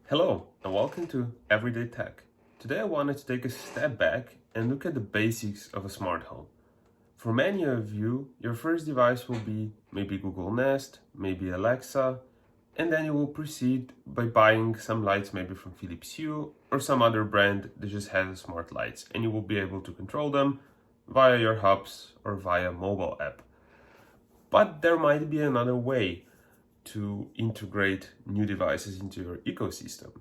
Hello and welcome to Everyday Tech. Today I wanted to take a step back and look at the basics of a smart home. For many of you, your first device will be maybe Google Nest, maybe Alexa, and then you will proceed by buying some lights maybe from Philips Hue or some other brand that just has smart lights, and you will be able to control them via your hubs or via mobile app. But there might be another way to integrate new devices into your ecosystem.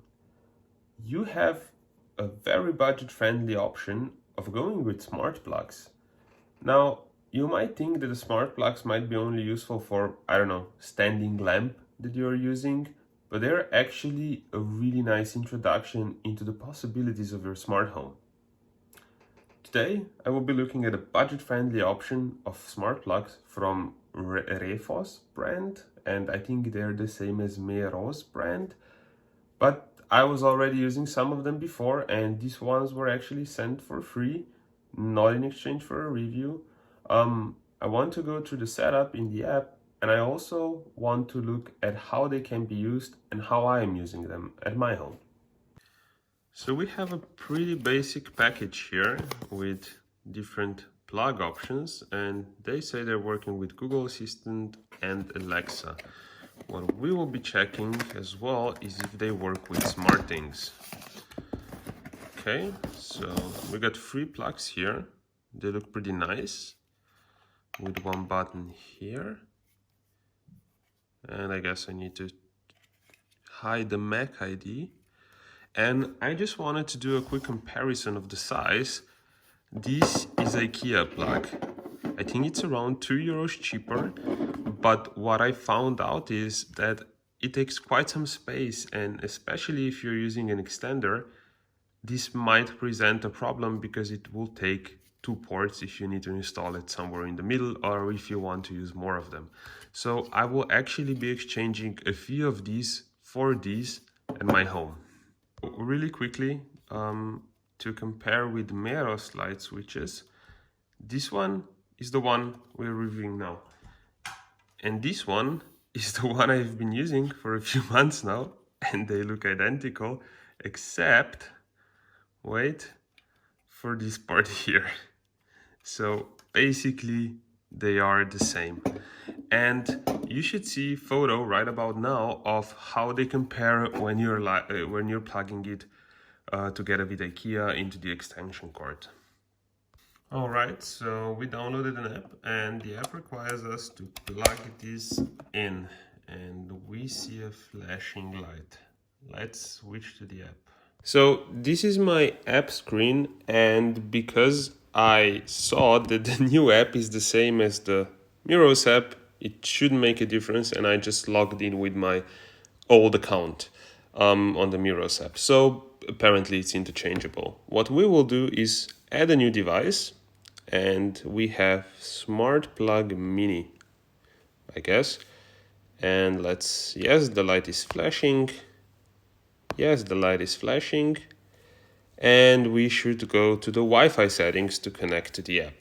You have a very budget-friendly option of going with smart plugs. Now, you might think that the smart plugs might be only useful for, standing lamp that you're using, but they're actually a really nice introduction into the possibilities of your smart home. Today, I will be looking at a budget-friendly option of smart plugs from Refos brand, and I think they're the same as Meros brand, but I was already using some of them before, and these ones were actually sent for free, not in exchange for a review. I want to go through the setup in the app, and I also want to look at how they can be used and how I am using them at my home. So we have a pretty basic package here with different plug options, and they say they're working with Google Assistant and Alexa. What we will be checking as well is if they work with SmartThings. Okay, so we got 3 plugs here. They look pretty nice with one button here. And I guess I need to hide the MAC ID. And I just wanted to do a quick comparison of the size. This is a IKEA plug. I think it's around €2 cheaper, but what I found out is that it takes quite some space, and especially if you're using an extender, this might present a problem because it will take 2 ports if you need to install it somewhere in the middle or if you want to use more of them. So I will actually be exchanging a few of these for these at my home. Really quickly, to compare with Meros light switches, this one is the one we're reviewing now. And this one is the one I've been using for a few months now, and they look identical, except, wait, for this part here. So basically, they are the same. And you should see a photo right about now of how they compare when you're plugging it together with IKEA into the extension cord. Alright, so we downloaded an app, and the app requires us to plug this in, and we see a flashing light. Let's switch to the app. So this is my app screen, and because I saw that the new app is the same as the Miros app, it should make a difference, and I just logged in with my old account on the Miros app. So apparently it's interchangeable. What we will do is add a new device, and we have Smart Plug Mini, I guess. And yes, the light is flashing. Yes, the light is flashing. And we should go to the Wi-Fi settings to connect to the app.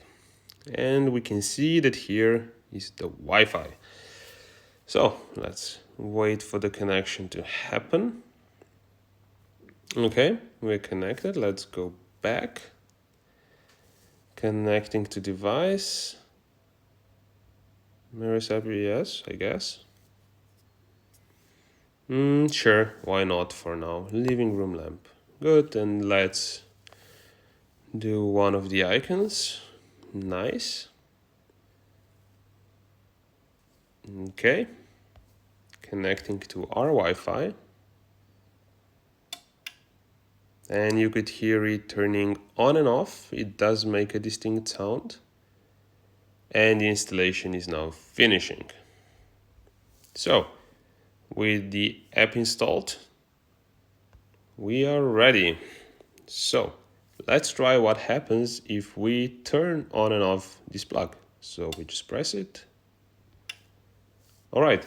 And we can see that here is the Wi-Fi. So let's wait for the connection to happen. Okay, we're connected. Let's go back. Connecting to device. Mirrors app, yes, I guess. Sure, why not for now? Living room lamp. Good, and let's do one of the icons. Nice. Okay. Connecting to our Wi-Fi. And you could hear it turning on and off. It does make a distinct sound. And the installation is now finishing. So, with the app installed, we are ready. So, let's try what happens if we turn on and off this plug. So we just press it. All right.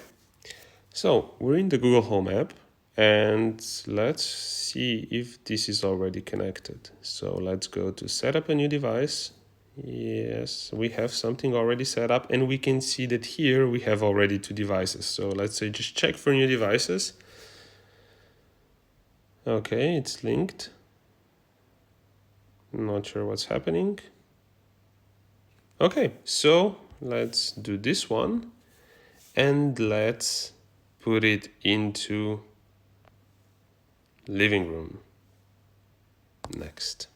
So we're in the Google Home app, and let's see if this is already connected. So let's go to set up a new device. Yes, we have something already set up, and we can see that here we have already 2 devices. So let's say just check for new devices. Okay, it's linked. Not sure what's happening. Okay, so let's do this one and let's put it into living room. Next.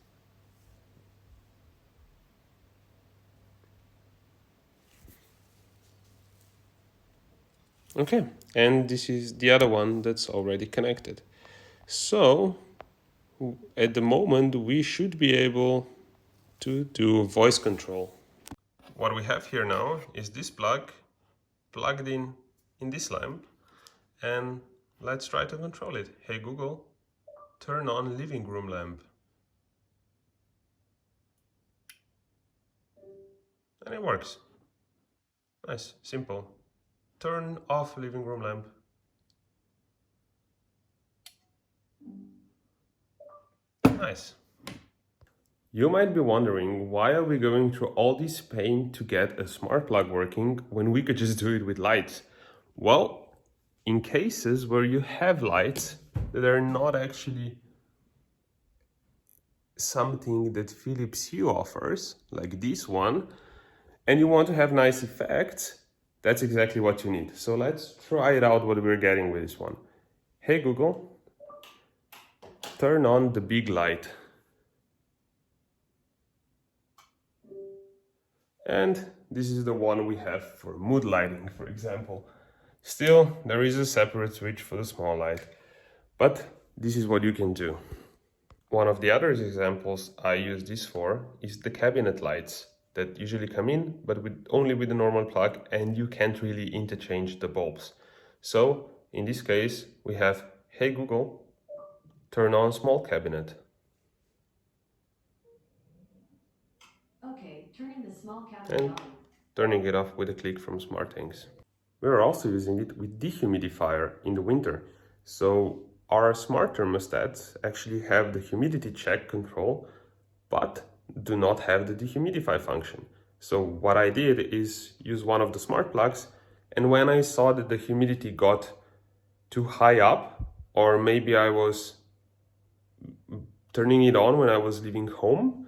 Okay, and this is the other one that's already connected. So at the moment we should be able to do voice control. What we have here now is this plug plugged in this lamp, and let's try to control it. Hey Google, turn on living room lamp. And it works. Nice, simple. Turn off living room lamp. Nice. You might be wondering, why are we going through all this pain to get a smart plug working when we could just do it with lights? Well, in cases where you have lights that are not actually something that Philips Hue offers, like this one, and you want to have nice effects, that's exactly what you need. So let's try it out what we're getting with this one. Hey Google, turn on the big light. And this is the one we have for mood lighting, for example. Still, there is a separate switch for the small light, but this is what you can do. One of the other examples I use this for is the cabinet lights that usually come in, but only with the normal plug, and you can't really interchange the bulbs. So in this case, we have, hey Google, turn on small cabinet. Okay, turning the small cabinet And on. turning it off with a click from SmartThings. We're also using it with dehumidifier in the winter. So our smart thermostats actually have the humidity check control, but do not have the dehumidify function. So what I did is use one of the smart plugs, and when I saw that the humidity got too high up, or maybe I was turning it on when I was leaving home,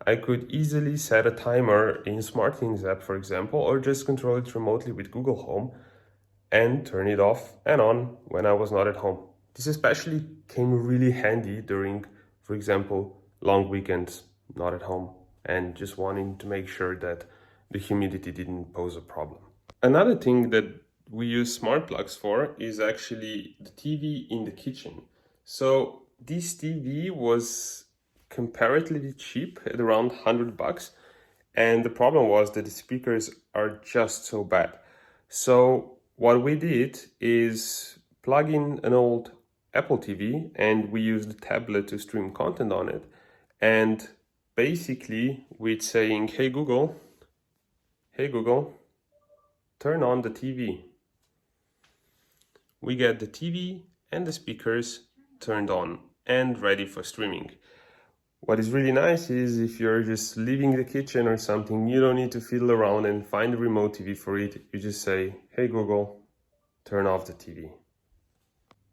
I could easily set a timer in SmartThings app, for example, or just control it remotely with Google Home and turn it off and on when I was not at home. This especially came really handy during, for example, long weekends, not at home, and just wanting to make sure that the humidity didn't pose a problem. Another thing that we use smart plugs for is actually the TV in the kitchen. So this TV was comparatively cheap at around $100, and the problem was that the speakers are just so bad. So what we did is plug in an old Apple TV, and we used the tablet to stream content on it. And basically with saying, hey Google, turn on the TV. We get the TV and the speakers turned on and ready for streaming. What is really nice is if you're just leaving the kitchen or something, you don't need to fiddle around and find a remote TV for it. You just say, hey Google, turn off the TV.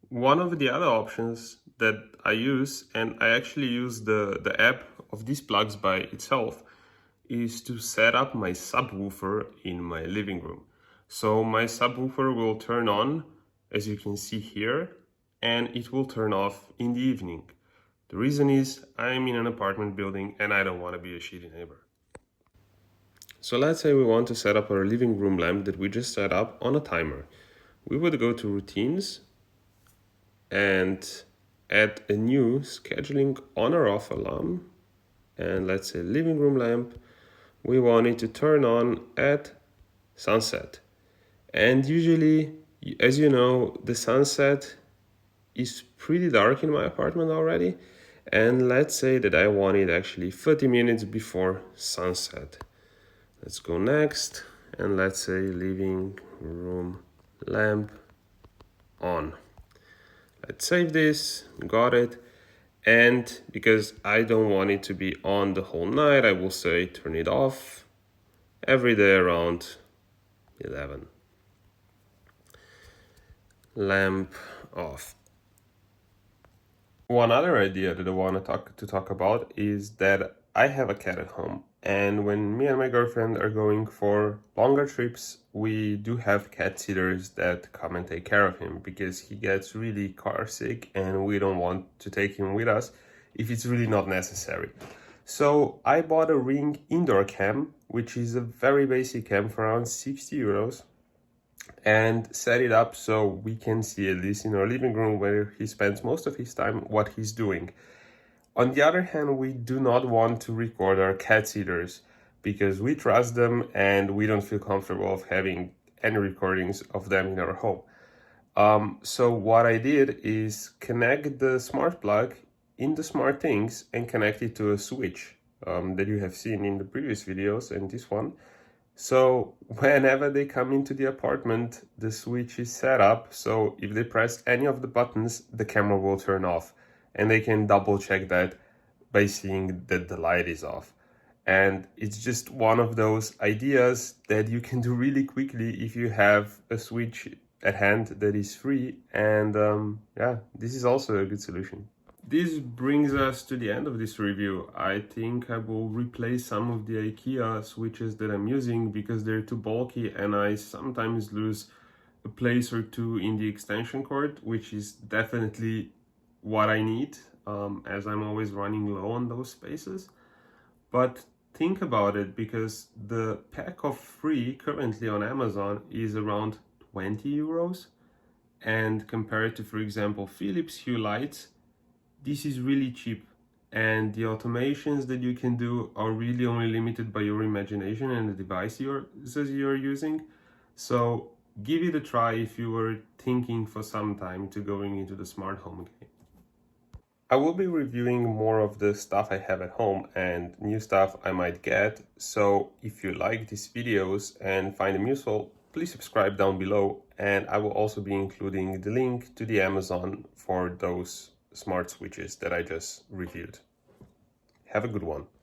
One of the other options that I use, and I actually use the app of these plugs by itself, is to set up my subwoofer in my living room. So my subwoofer will turn on, as you can see here, and it will turn off in the evening. The reason is I'm in an apartment building and I don't want to be a shitty neighbor. So let's say we want to set up our living room lamp that we just set up on a timer. We would go to routines and add a new scheduling on or off alarm. And let's say living room lamp, we want it to turn on at sunset. And usually, as you know, the sunset is pretty dark in my apartment already. And let's say that I want it actually 30 minutes before sunset. Let's go next, and let's say living room lamp on. Let's save this, got it. And because I don't want it to be on the whole night, I will say turn it off every day around 11. Lamp off. One other idea that I want to talk about is that I have a cat at home, and when me and my girlfriend are going for longer trips, we do have cat sitters that come and take care of him because he gets really car sick and we don't want to take him with us if it's really not necessary. So I bought a Ring indoor cam, which is a very basic cam for around 60 euros, and set it up so we can see, at least in our living room where he spends most of his time, what he's doing. On the other hand, we do not want to record our cat sitters because we trust them and we don't feel comfortable of having any recordings of them in our home. So what I did is connect the smart plug in the smart things and connect it to a switch that you have seen in the previous videos and this one. So whenever they come into the apartment, the switch is set up so if they press any of the buttons, the camera will turn off, and they can double check that by seeing that the light is off. And it's just one of those ideas that you can do really quickly if you have a switch at hand that is free. And yeah, this is also a good solution. This brings us to the end of this review. I think I will replace some of the IKEA switches that I'm using because they're too bulky and I sometimes lose a place or two in the extension cord, which is definitely what I need, as I'm always running low on those spaces. But think about it, because the pack of 3 currently on Amazon is around 20 euros, and compared to, for example, Philips Hue lights, this is really cheap, and the automations that you can do are really only limited by your imagination and the device you're using. So give it a try if you were thinking for some time to going into the smart home game. I will be reviewing more of the stuff I have at home and new stuff I might get, so if you like these videos and find them useful, please subscribe down below, and I will also be including the link to the Amazon for those smart switches that I just reviewed. Have a good one.